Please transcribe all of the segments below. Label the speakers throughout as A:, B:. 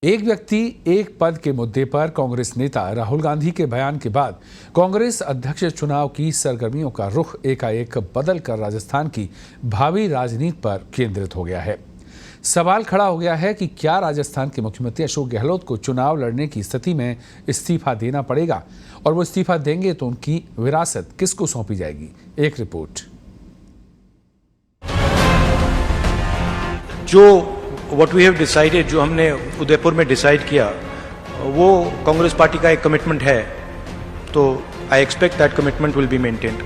A: एक व्यक्ति एक पद के मुद्दे पर कांग्रेस नेता राहुल गांधी के बयान के बाद कांग्रेस अध्यक्ष चुनाव की सरगर्मियों का रुख एकाएक बदलकर राजस्थान की भावी राजनीति पर केंद्रित हो गया है। सवाल खड़ा हो गया है कि क्या राजस्थान के मुख्यमंत्री अशोक गहलोत को चुनाव लड़ने की स्थिति में इस्तीफा देना पड़ेगा, और वो इस्तीफा देंगे तो उनकी विरासत किसको सौंपी जाएगी। एक report.
B: What we have decided, जो हमने उदयपुर में डिसाइड किया, वो कांग्रेस पार्टी का एक कमिटमेंट है, तो I expect that commitment will be maintained.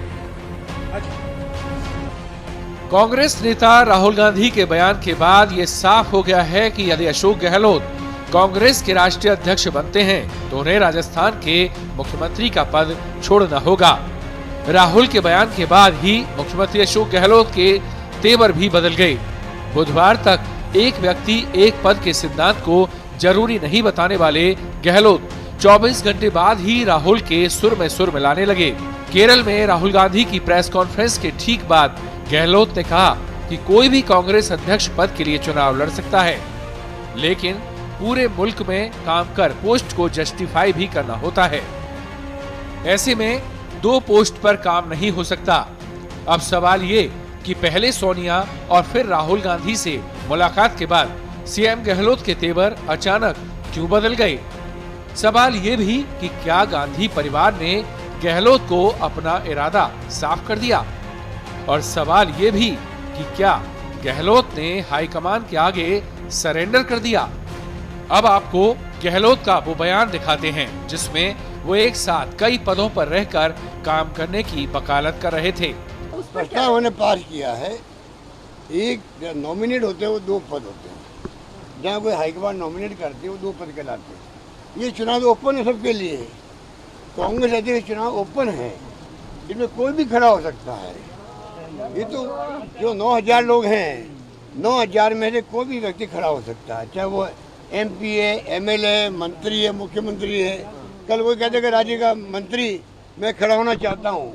C: Congress नेता राहुल गांधी के बयान के बाद ये साफ हो गया है कि यदि अशोक गहलोत कांग्रेस के राष्ट्रीय अध्यक्ष बनते हैं तो उन्हें राजस्थान के मुख्यमंत्री का पद छोड़ना होगा। राहुल के बयान के बाद ही मुख्यमंत्री अशोक गहलोत के तेवर भी बदल गए। बुधवार तक एक व्यक्ति एक पद के सिद्धांत को जरूरी नहीं बताने वाले गहलोत 24 घंटे बाद ही राहुल के सुर में सुर मिलाने लगे। केरल में राहुल गांधी की प्रेस कॉन्फ्रेंस के ठीक बाद गहलोत ने कहा कि कोई भी कांग्रेस अध्यक्ष पद के लिए चुनाव लड़ सकता है, लेकिन पूरे मुल्क में काम कर पोस्ट को जस्टिफाई भी करना होता है। ऐसे में 2 पोस्ट पर काम नहीं हो सकता। अब सवाल ये कि पहले सोनिया और फिर राहुल गांधी से मुलाकात के बाद सीएम गहलोत के तेवर अचानक क्यों बदल गए। सवाल ये भी कि क्या गांधी परिवार ने गहलोत को अपना इरादा साफ कर दिया, और सवाल ये भी कि क्या गहलोत ने हाईकमान के आगे सरेंडर कर दिया। अब आपको गहलोत का वो बयान दिखाते हैं जिसमें वो एक साथ कई पदों पर रहकर काम करने की वकालत कर रहे थे।
D: प्रस्ताव उन्होंने पास किया है, एक नॉमिनेट होते हैं वो 2 पद होते हैं, जहाँ कोई हाईकमान नॉमिनेट करते हैं वो 2 पद कहलाते हैं। ये चुनाव ओपन है सबके लिए, कांग्रेस अध्यक्ष चुनाव ओपन है, इसमें कोई भी खड़ा हो सकता है। ये तो जो 9000 लोग हैं, 9000 में से कोई भी व्यक्ति खड़ा हो सकता है, चाहे वो MP है, MLA, मंत्री है, मुख्यमंत्री है। कल कोई कहते कि राज्य का मंत्री मैं खड़ा होना चाहता हूँ,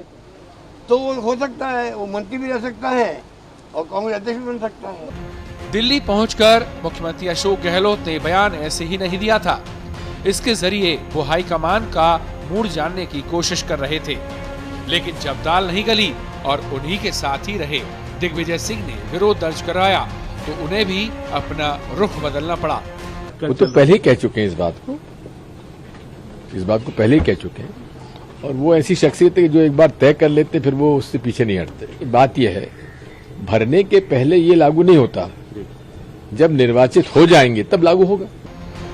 D: तो वो हो सकता है, वो मंत्री भी रह सकता है और कांग्रेस अध्यक्ष भी बन सकता है।
C: दिल्ली पहुंचकर मुख्यमंत्री अशोक गहलोत ने बयान ऐसे ही नहीं दिया था। इसके जरिए वो हाईकमान का मूड जानने की कोशिश कर रहे थे, लेकिन जब दाल नहीं गली और उन्हीं के साथ ही रहे दिग्विजय सिंह ने विरोध दर्ज कराया तो उन्हें भी अपना रुख बदलना पड़ा।
E: वो तो पहले ही कह चुके हैं, इस बात को पहले ही कह चुके हैं, और वो ऐसी शख्सियत है कि जो एक बार तय कर लेते फिर वो उससे पीछे नहीं हटते। बात यह है, भरने के पहले ये लागू नहीं होता, जब निर्वाचित हो जाएंगे तब लागू होगा।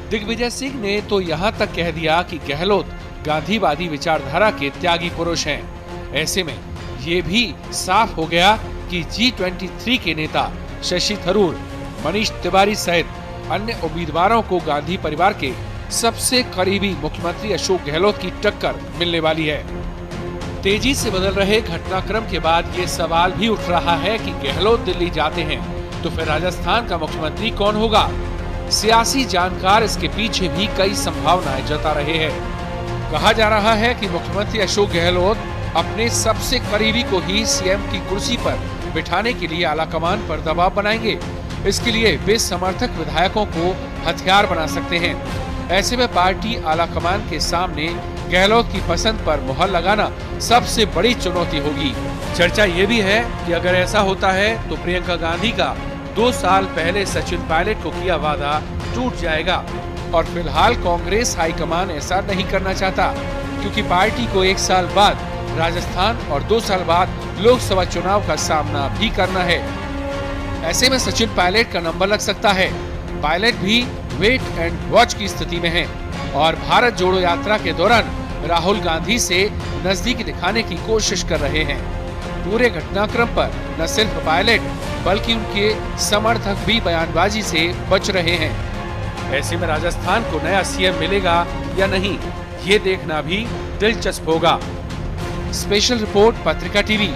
C: दिग्विजय सिंह ने तो यहाँ तक कह दिया कि गहलोत गांधीवादी विचारधारा के त्यागी पुरुष हैं। ऐसे में ये भी साफ हो गया कि G23 के नेता शशि थरूर, मनीष तिवारी सहित अन्य उम्मीदवारों को गांधी परिवार के सबसे करीबी मुख्यमंत्री अशोक गहलोत की टक्कर मिलने वाली है। तेजी से बदल रहे घटनाक्रम के बाद ये सवाल भी उठ रहा है कि गहलोत दिल्ली जाते हैं तो फिर राजस्थान का मुख्यमंत्री कौन होगा। सियासी जानकार इसके पीछे भी कई संभावनाएं जता रहे हैं। कहा जा रहा है कि मुख्यमंत्री अशोक गहलोत अपने सबसे करीबी को ही सीएम की कुर्सी पर बिठाने के लिए आलाकमान पर दबाव बनाएंगे। इसके लिए वे समर्थक विधायकों को हथियार बना सकते हैं। ऐसे में पार्टी आलाकमान के सामने गहलोत की पसंद पर मुहर लगाना सबसे बड़ी चुनौती होगी। चर्चा ये भी है कि अगर ऐसा होता है तो प्रियंका गांधी का 2 साल पहले सचिन पायलट को किया वादा टूट जाएगा, और फिलहाल कांग्रेस हाईकमान ऐसा नहीं करना चाहता, क्योंकि पार्टी को 1 साल बाद राजस्थान और 2 साल बाद लोकसभा चुनाव का सामना भी करना है। ऐसे में सचिन पायलट का नंबर लग सकता है। पायलट भी वेट एंड वॉच की स्थिति में हैं और भारत जोड़ो यात्रा के दौरान राहुल गांधी से नजदीक दिखाने की कोशिश कर रहे हैं। पूरे घटनाक्रम पर न सिर्फ पायलट बल्कि उनके समर्थक भी बयानबाजी से बच रहे हैं। ऐसे में राजस्थान को नया सीएम मिलेगा या नहीं, ये देखना भी दिलचस्प होगा। स्पेशल रिपोर्ट, पत्रिका टीवी।